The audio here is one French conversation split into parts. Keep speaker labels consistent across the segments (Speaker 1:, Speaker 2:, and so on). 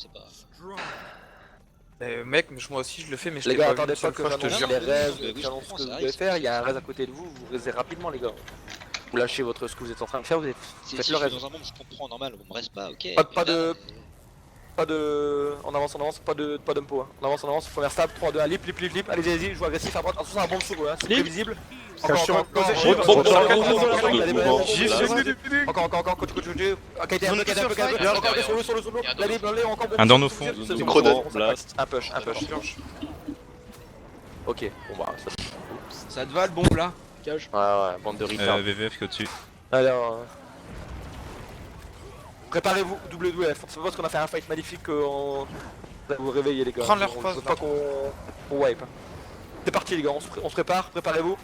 Speaker 1: c'est pas...
Speaker 2: Mec, moi aussi je le fais, mais je
Speaker 3: Les
Speaker 2: l'ai
Speaker 3: gars,
Speaker 2: pas vu
Speaker 3: attendez
Speaker 2: une seule
Speaker 3: pas que
Speaker 2: fois, je te
Speaker 3: j'annonce
Speaker 2: jure.
Speaker 3: les raises,
Speaker 1: Oui, je
Speaker 3: j'annonce
Speaker 1: comprends,
Speaker 3: ce que
Speaker 1: ça
Speaker 3: vous
Speaker 1: arrive,
Speaker 3: devez faire, il y a un
Speaker 1: c'est-
Speaker 3: raise à côté de vous, vous raisez rapidement les gars. Vous lâchez ce que vous êtes en train de faire, vous
Speaker 1: Si
Speaker 3: faites
Speaker 1: je
Speaker 3: le
Speaker 1: suis
Speaker 3: raise.
Speaker 1: dans un monde, je comprends, normal, on me reste pas, ok.
Speaker 3: Pas
Speaker 1: mais là,
Speaker 3: de- Pas de... En avance, pas d'impo. Hein. En avance, faut faire stable, 3, 2, 1, lip, allez-y, jouez agressif à droite, attention ça bombe sur eux, hein. C'est prévisible. Encore, coach,
Speaker 4: Un dans nos fonds.
Speaker 3: un push. Ok, bon bah ça...
Speaker 5: Ça te va le bombe là? Cage.
Speaker 3: Ouais, bande de retards.
Speaker 4: VVF qui est au-dessus.
Speaker 3: Alors... Préparez-vous, WF, c'est pas parce qu'on a fait un fight magnifique qu'on va vous réveiller les gars.
Speaker 2: Prendre leur
Speaker 3: On
Speaker 2: phase.
Speaker 3: veut pas qu'on wipe. C'est parti les gars, on se prépare, préparez-vous.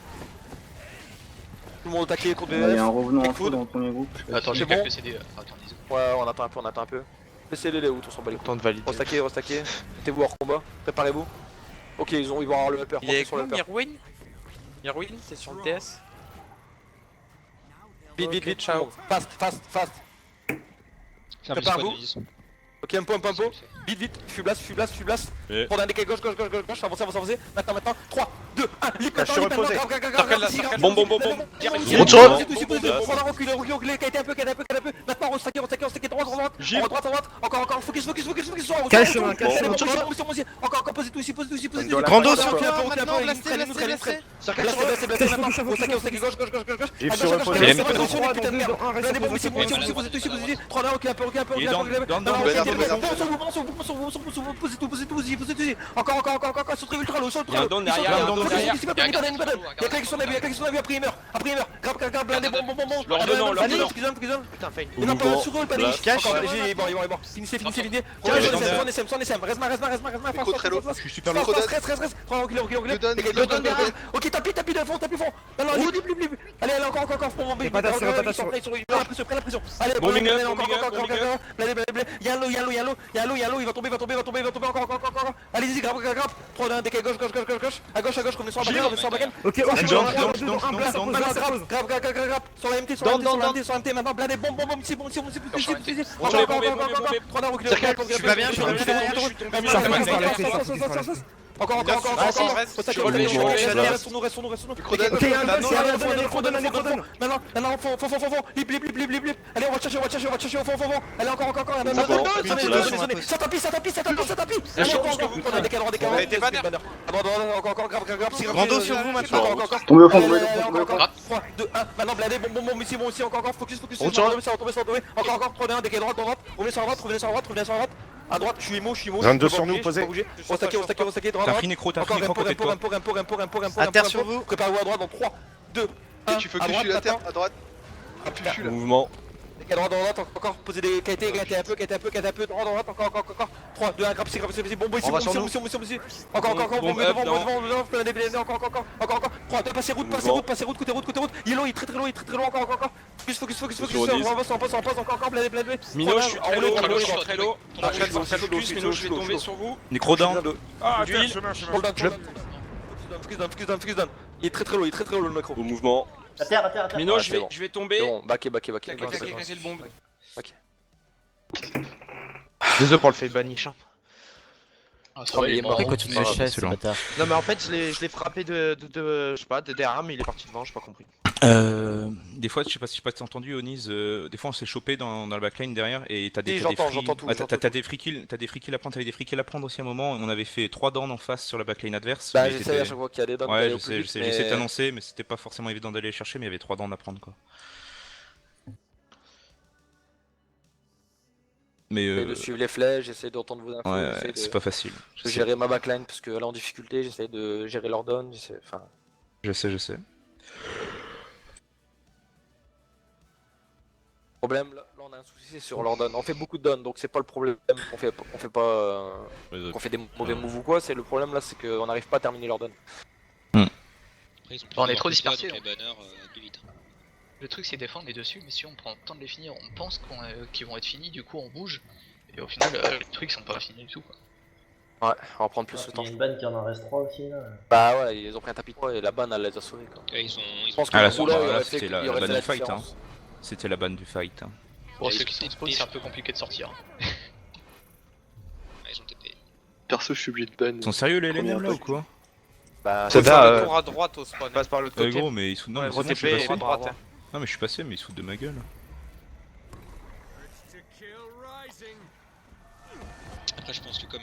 Speaker 3: Tout le monde attaqué contre
Speaker 6: Il y a
Speaker 3: WF.
Speaker 6: un revenant
Speaker 3: Take
Speaker 6: en feu
Speaker 3: food.
Speaker 6: dans le premier groupe.
Speaker 1: Attends,
Speaker 3: C'est
Speaker 1: j'ai
Speaker 3: bon
Speaker 1: quelques CD. Attends,
Speaker 3: Ouais, on attend un peu. Laissez-les les out, on s'en bat les couilles.
Speaker 5: Temps de valider.
Speaker 3: Restaquez. Mettez-vous hors combat, préparez-vous. Ok, ils vont avoir le upper,
Speaker 2: Il est
Speaker 3: sur le
Speaker 2: avec
Speaker 3: upper.
Speaker 2: nous, Mirwin, c'est sur le TS. Vite,
Speaker 3: ciao.
Speaker 2: ciao.
Speaker 3: Fast. Préparez-vous. Ok, un peu. Vite, full blast.
Speaker 4: Ouais.
Speaker 3: Prends un décalé gauche, avancez. Maintenant, 3, 2, 1, lip,
Speaker 2: Je suis reposé.
Speaker 4: Bon.
Speaker 3: On va reculer, qualité un peu. Maintenant, restaquez, droite. Encore, focus.
Speaker 6: Cache chemin.
Speaker 3: Encore, posez tout ici.
Speaker 4: Grando
Speaker 3: sur
Speaker 4: sur
Speaker 3: maintenant,
Speaker 2: blessé.
Speaker 3: Restaquez, gauche.
Speaker 6: Je suis reposé.
Speaker 4: Il est
Speaker 3: Encore, sur ultra low, sur
Speaker 4: Il y a un down derrière, il y a un down derrière.
Speaker 3: Il y a quelqu'un qui s'en a vu, après il meurt. Grave, blindé, bon.
Speaker 4: Leur donnant.
Speaker 3: Putain, fail. Mais non, pas sur eux, pas les
Speaker 5: Cache.
Speaker 3: Encore, il est mort. Finissez. Sans SM. Reste
Speaker 4: Je suis super
Speaker 3: loin.
Speaker 4: loin.
Speaker 3: Reste. Recule. Ok, tapis de fond. Non, lip. Allez, encore, pour bomber. Prends la pression. Allez,
Speaker 4: Bon,
Speaker 3: blindé,
Speaker 4: up,
Speaker 3: encore.
Speaker 4: bon, big up.
Speaker 3: Blindé. Yellow, il va tomber. Encore. Allez-y, grave. 3, 2, 1, décalé, gauche. À gauche, comme les soirs bagan.
Speaker 6: Ok,
Speaker 4: Down.
Speaker 3: Grave. Sur la MT, maintenant, blindé, bombe, c'est bon. Encore. 3, 2, recule.
Speaker 2: Je suis pas bien, je suis derrière.
Speaker 3: Encore.
Speaker 2: Je suis relevé.
Speaker 3: Reste sur nous.
Speaker 6: Ok, il y a un Crodon.
Speaker 3: Maintenant, fond. Lip. Allez, on va chercher au fond. Allez, encore. Ça tapis. Allez, encore. On a décalé. Encore, grave.
Speaker 2: Grando sur vous maintenant.
Speaker 6: Tombez au fond,
Speaker 3: Encore. 3, 2, 1. Maintenant, blindé, bon, ici, encore. Focus.
Speaker 5: On tient.
Speaker 3: Encore. 3, 2, 1, décalé droite. Revenez sur la droite. À droite, je suis émo.
Speaker 6: 22 sur nous, posez.
Speaker 3: Restaquez, droite.
Speaker 4: T'as free nécro côté de toi.
Speaker 3: À terre sur vous. Préparez-vous à droite dans 3, 2, 1.
Speaker 7: Tu veux que je suis à terre, à droite. Ah, plus je suis là.
Speaker 5: Mouvement.
Speaker 3: Droite, encore, posez des qualités, un peu, droite, encore. 3, 2, 1, grab, bon, ici, encore, bon, devant, plein des blés, encore, 3, 2, passez route, côté route, yellow, il est très loin, encore, focus, on passe, encore, blé,
Speaker 4: Mino, je suis très low. Focus, Mino, je vais tomber sur vous. Nécro down. Ah, d'huile.
Speaker 3: Focus down, il est très low, le macro.
Speaker 5: Au mouvement.
Speaker 6: À terre.
Speaker 4: Mino,
Speaker 3: Ouais,
Speaker 4: je
Speaker 3: c'est bon.
Speaker 4: vais tomber.
Speaker 3: Bon, backé.
Speaker 4: Claquez le bombe.
Speaker 5: Désolé pour le fait banish.
Speaker 3: Il est mort.
Speaker 2: Pourquoi tu te fais chier, ce bâtard?
Speaker 5: Non mais en fait je l'ai frappé de je sais pas, de derrière mais il est parti devant, j'ai pas compris.
Speaker 4: Des fois, je sais pas si t'as entendu, Oniz, des fois on s'est chopé dans la backline derrière et t'as des
Speaker 3: Si, j'entends
Speaker 4: free-
Speaker 3: tout,
Speaker 4: Ah,
Speaker 3: j'entends
Speaker 4: t'as des free kills à prendre, t'avais des free kills à prendre aussi à un moment. On avait fait 3 downs en face sur la backline adverse.
Speaker 3: Bah,
Speaker 4: mais
Speaker 3: j'essaie
Speaker 4: t'étais-
Speaker 3: à chaque fois qu'il y a des downs.
Speaker 4: Ouais,
Speaker 3: d'aller
Speaker 4: je
Speaker 3: au plus
Speaker 4: sais,
Speaker 3: vite,
Speaker 4: j'essaie de
Speaker 3: mais-
Speaker 4: t'annoncer, mais c'était pas forcément évident d'aller les chercher, mais il y avait 3 downs à prendre quoi. Mais
Speaker 3: J'essaie de suivre les flèches, j'essaie d'entendre vos infos,
Speaker 4: ouais,
Speaker 3: j'essaie
Speaker 4: c'est
Speaker 3: de
Speaker 4: pas facile.
Speaker 3: de gérer ma backline parce que là en difficulté, j'essaie de gérer leur down, enfin...
Speaker 4: Je sais.
Speaker 3: Problème, là on a un souci, c'est sur leur down. On fait beaucoup de down, donc c'est pas le problème, on fait pas... qu'on fait des mauvais moves ou quoi, c'est le problème là, c'est qu'on n'arrive pas à terminer leur down.
Speaker 1: On est trop dispersés.
Speaker 8: Le truc c'est défendre les dessus, mais si on prend le temps de les finir, on pense qu'ils vont être finis, du coup on bouge, et au final les trucs sont pas finis du tout quoi.
Speaker 3: Ouais, on va prendre plus de temps.
Speaker 6: Il y a une banne qui en reste 3 aussi là.
Speaker 3: Bah ouais, ils ont pris un tapis de poids et la banne elle les a sauvés quoi. Je pense que
Speaker 4: Ah,
Speaker 3: le
Speaker 4: là,
Speaker 3: coup, là, il aurait
Speaker 4: c'était
Speaker 3: fait-
Speaker 4: la
Speaker 3: il aurait
Speaker 4: banne
Speaker 3: fait la
Speaker 4: du fight.
Speaker 3: différence.
Speaker 4: C'était la banne du fight.
Speaker 8: Pour ceux qui s'exposent, c'est un peu compliqué de sortir.
Speaker 7: Perso, je suis obligé de ban.
Speaker 9: Ils sont sérieux les LNM là ou quoi?
Speaker 3: Bah,
Speaker 5: C'est
Speaker 3: ça
Speaker 5: ça,
Speaker 3: va.
Speaker 2: Tour à droite au spawn.
Speaker 5: Passe par l'autre côté.
Speaker 9: Gros, mais ils sont. Non, mais
Speaker 5: Gros
Speaker 9: c'est bon, je suis
Speaker 5: TP,
Speaker 9: passé.
Speaker 5: à droite.
Speaker 9: Non, mais je suis passé, mais ils se foutent de ma gueule.
Speaker 1: Après, je pense que comme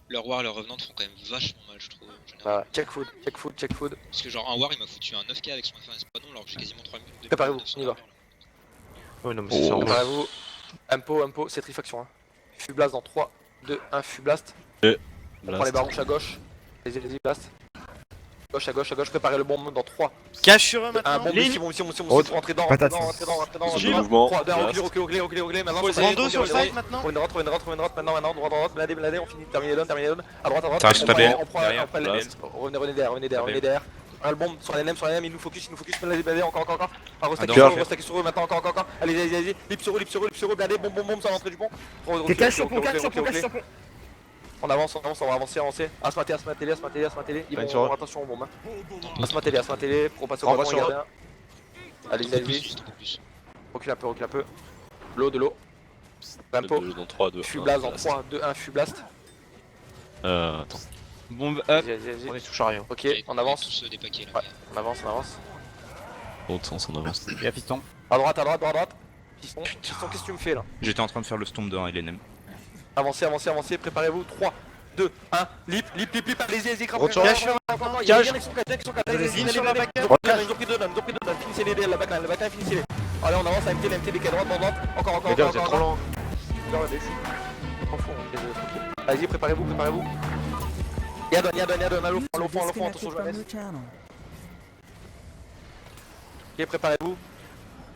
Speaker 1: leur war et leur revenant font quand même vachement mal, je trouve. En général.
Speaker 3: Bah, check food, check food, check food.
Speaker 1: Parce que, genre, un war il m'a foutu un 9k avec son F1 espadon alors que j'ai quasiment 3000.
Speaker 3: Préparez-vous, on y va.
Speaker 5: Ouais, non, mais c'est sûr.
Speaker 3: Préparez-vous. Impo, c'est trifaction. Hein. Fublast dans 3, 2, 1, Fublast. On prend les barouches à gauche. Vas-y, blast. Gauche à gauche, préparez le bon moment dans 3.
Speaker 2: Cache sur eux
Speaker 3: Un
Speaker 2: maintenant.
Speaker 3: bon mission, rentrez dedans,
Speaker 4: mouvement.
Speaker 3: 3, 2, 1, reculez, maintenant.
Speaker 2: Rando sur le side maintenant.
Speaker 3: On rentre, maintenant, droit, bladé, on finit, terminez donne. À droite.
Speaker 9: Ça reste pas bien.
Speaker 3: On prend
Speaker 9: Derrière.
Speaker 3: revenez derrière. Un le bombe sur la LM, il nous focus, bladé, encore. Restaquez sur eux, maintenant, encore. Allez, lip sur eux, bladé, bombe sur l'entrée du pont.
Speaker 6: Cache sur pont.
Speaker 3: On avance, on va avancer. Asmatélé. Ils vont faire attention aux bombes. Asmatélé, pour passer au ballon, regardez. Allez. Recule un peu. De l'eau. Tempo.
Speaker 4: Dans 3, 2.
Speaker 3: Fublast dans 3, 2, 1, Fublast.
Speaker 4: Attends.
Speaker 2: Bombe up.
Speaker 3: Vas-y.
Speaker 5: On est sous chariot.
Speaker 3: Ok, on avance.
Speaker 1: Tous des paquets là.
Speaker 3: Ouais, on avance.
Speaker 4: Autre sens, on avance.
Speaker 2: Il y a piston.
Speaker 3: À droite. Piston, qu'est-ce que tu me fais là?
Speaker 9: J'étais en train de faire le stomp d'un LNM.
Speaker 3: Avancez, préparez-vous. 3, 2, 1, lip, allez-y,
Speaker 2: Retour.
Speaker 3: Cache.
Speaker 2: Zine sur la back.
Speaker 3: Ils ont pris deux, finissez les la backline, finissez-les. Allez, on avance, MT, décale droite, encore.
Speaker 5: Les gars, vous êtes trop lents.
Speaker 3: Allez-y, préparez-vous. Yadon, à l'enfant, attention, jeunesse. Ok, préparez-vous.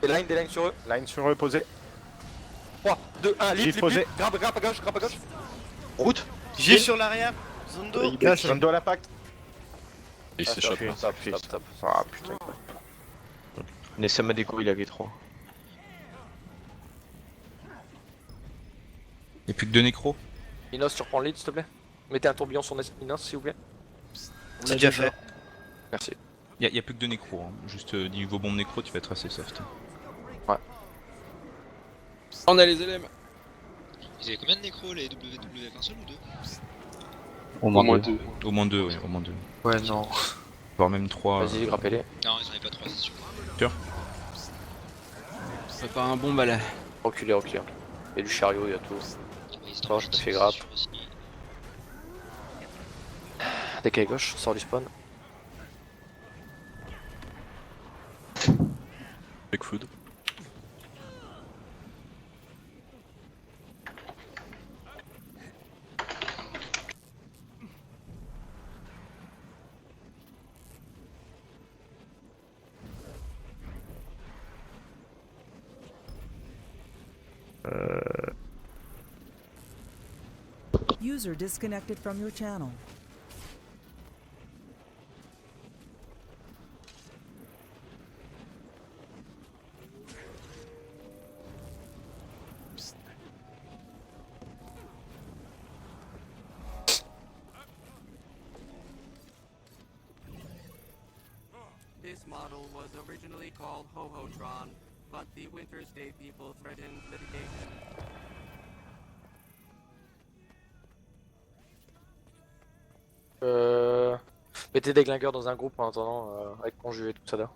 Speaker 3: Des lines sur eux.
Speaker 6: Line sur eux, posé.
Speaker 3: 3, 2, 1, lip,
Speaker 6: posé.
Speaker 3: grappe à gauche.
Speaker 5: Route.
Speaker 2: J'ai sur l'arrière. Zone d'eau.
Speaker 6: Cache, zone de l'impact.
Speaker 4: Il s'échappe.
Speaker 3: Stop.
Speaker 5: Ah putain. Nessam Adeko, il a G3.
Speaker 9: Y'a plus que 2 nécros.
Speaker 3: Minos, tu reprends le lead, s'il te plaît. Mettez un tourbillon sur Minos, s'il vous plaît.
Speaker 2: C'est déjà fait.
Speaker 3: Merci.
Speaker 9: Y'a plus que 2 nécros. Hein. Juste niveau bombe nécro, tu vas être assez soft.
Speaker 4: On a les LM.
Speaker 1: Ils avaient combien de nécros les WWF? Un seul ou deux?
Speaker 4: Au moins 2.
Speaker 9: Au moins 2, ouais, au moins 2.
Speaker 5: Ouais, non.
Speaker 9: Voire même 3.
Speaker 3: Vas-y, grappez-les.
Speaker 1: Non, ils en avaient pas 3, c'est sûr.
Speaker 2: C'est pas un bon balai.
Speaker 3: Reculez. Il y a du chariot, il y a tout.
Speaker 1: Non,
Speaker 3: je me fais grappe. Décalé gauche, sort du spawn.
Speaker 4: Avec food.
Speaker 10: User disconnected from your channel.
Speaker 11: This model was originally called Ho-Ho-Tron, but the Winter's Day people threatened litigation.
Speaker 3: Mettez des glingueurs dans un groupe en attendant, avec conjugé et tout ça là.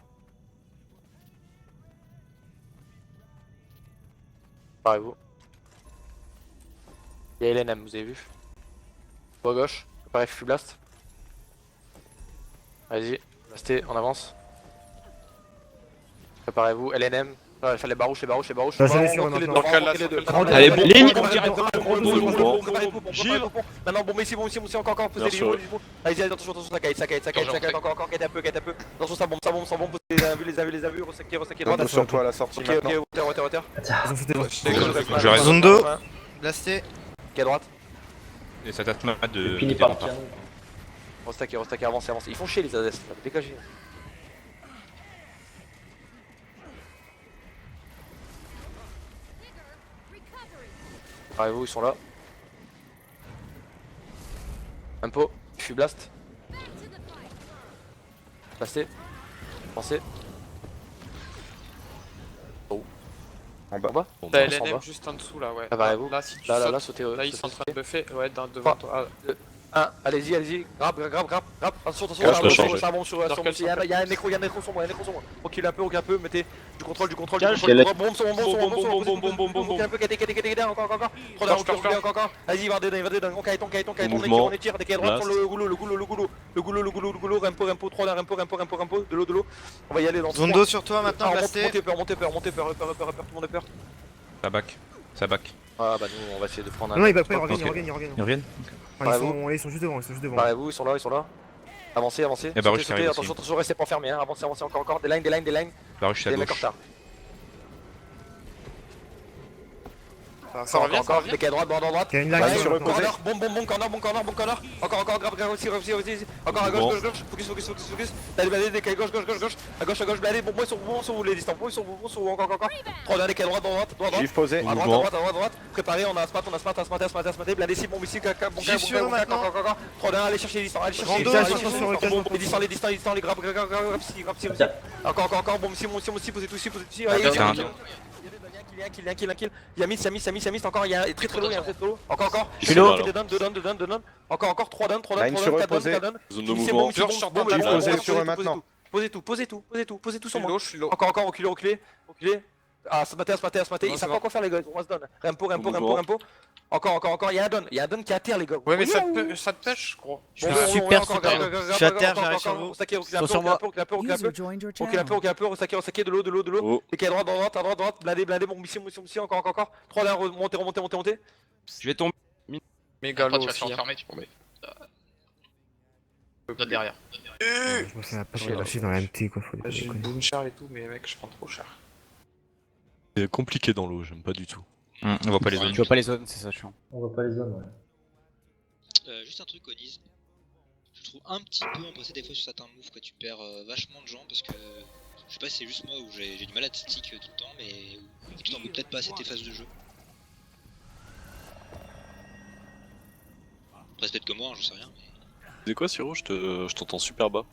Speaker 3: Préparez-vous. Il y a LNM, vous avez vu. Au gauche, préparez Fublast. Vas-y, blastez, on avance. Préparez-vous, LNM. Ouais, faire les barouches.
Speaker 6: Ça, c'est les sur maintenant.
Speaker 2: Allez, bon, ligne.
Speaker 3: Maintenant, bon, mais ici, encore, posez les yeux. Allez, attention, ça kite, encore, kite un peu. Attention, ça bombe, posez les avus, ressaquez droite.
Speaker 6: Sur toi à la sortie.
Speaker 3: Ok, hauteur.
Speaker 9: Je reste
Speaker 2: Zone d'eau. Blasté.
Speaker 3: Ok, à droite.
Speaker 9: Et ça date mal de.
Speaker 6: Fini
Speaker 9: des
Speaker 6: par le
Speaker 9: remparts.
Speaker 6: piano.
Speaker 3: Restaquez, avancez. Ils font chier les ADS, là, dégagez. Préparez-vous, ils sont là. Impo, Fublast. Blasté. Pensez. Oh.
Speaker 6: En bas.
Speaker 3: En bas.
Speaker 9: Bon,
Speaker 11: T'as
Speaker 3: en bas.
Speaker 11: LNM juste en dessous là, ouais.
Speaker 3: Ah bah, vous.
Speaker 11: Là, si tu
Speaker 3: Là,
Speaker 11: sautes,
Speaker 3: sautez.
Speaker 11: là, ils sont en train de buffer, ouais, devant toi.
Speaker 3: 1, allez-y, grab, attention,
Speaker 4: Cache,
Speaker 3: ça
Speaker 4: pas changer.
Speaker 3: monte sur
Speaker 11: Dans quel
Speaker 3: il y a un nécro sur moi, Recule un peu, mettez du contrôle,
Speaker 4: Cache.
Speaker 3: bombe sur mon, un peu, KT, encore, 3 encore, vas-y, va dedans, on caille, on étire, décale droite sur le goulot, rempo, 3 rempo, de l'eau, on va y aller dans
Speaker 2: Zone d'eau sur toi maintenant, blasté.
Speaker 3: montez peur, tout le monde a peur.
Speaker 9: Ça back.
Speaker 3: Ah bah nous, on va essayer de prendre un...
Speaker 6: Non, il va pas, ils
Speaker 9: Ok.
Speaker 6: reviennent.
Speaker 9: Ils reviennent.
Speaker 6: Enfin, ils sont juste devant,
Speaker 3: Barrez-vous, ils sont là. Avancez.
Speaker 9: Et Baruch qui arrive aussi.
Speaker 3: Attention, restez pas fermés, hein. Avancez, encore. Des lines.
Speaker 9: Baruch à
Speaker 3: Des mecs en
Speaker 9: gauche.
Speaker 3: retard.
Speaker 11: Ça revient, ça revient.
Speaker 3: Décale droite.
Speaker 6: Il y a une
Speaker 3: Allez,
Speaker 6: lag sur le
Speaker 3: corner, bon corner. Encore, grave, aussi. Encore à gauche. Focus. Allez, décale gauche. À gauche, allez, bon, sur vous les distances. Sur vous, encore. 3 décale droite.
Speaker 6: Gif posé.
Speaker 3: À droite. Préparez, on a smat. Blindé, si bon, ici,
Speaker 2: Gif sur eux maintenant.
Speaker 3: encore. 3 allez chercher les distances. Les distants, les grab, encore, bon, si, posez tout ici. Kill. Il y a Miss, encore, il y a très low, Encore.
Speaker 4: Je suis low.
Speaker 3: Dedans. Encore, 3 down,
Speaker 6: Line sur eux, posé.
Speaker 4: Zone de mouvement.
Speaker 6: Gif posé sur eux maintenant.
Speaker 3: Posez tout sur moi.
Speaker 11: Je suis low.
Speaker 3: Encore, reculez. Ah, se mater, ils savent pas quoi faire les gars, on se donne. Rempo. Encore, il y a un don qui est à terre les gars.
Speaker 11: Ouais, mais ça te pêche, je crois.
Speaker 2: Je suis super. Je suis à terre, j'arrive sur vous.
Speaker 10: User joined your
Speaker 3: Recule un
Speaker 10: channel.
Speaker 3: peu, saqué de l'eau.
Speaker 4: Oh.
Speaker 3: Et qui est à droite, blindé, bon, mission, encore. 3 là, montez.
Speaker 9: Je vais tomber.
Speaker 11: Méga
Speaker 8: Après,
Speaker 11: low
Speaker 8: tu vas te
Speaker 11: aussi.
Speaker 8: faire enfermer, tu peux tomber. Note derrière.
Speaker 6: Je pense qu'on a pas lâché dans la MT quoi.
Speaker 11: J'ai une bonne char et tout, mais mec, je prends trop cher.
Speaker 9: C'est compliqué dans l'eau, j'aime pas du tout. On voit pas les zones.
Speaker 2: Tu vois pas les zones, c'est ça chiant.
Speaker 1: Juste un truc, Oniz. Je trouve un petit peu impressé des fois sur certains moves que tu perds vachement de gens parce que je sais pas si c'est juste moi ou j'ai du mal à te stick tout le temps, mais tu t'en veux peut-être pas assez tes phases de jeu. Après, c'est peut-être que moi, hein, j'en sais rien. Mais...
Speaker 4: C'est quoi, Siro? Je t'entends super bas.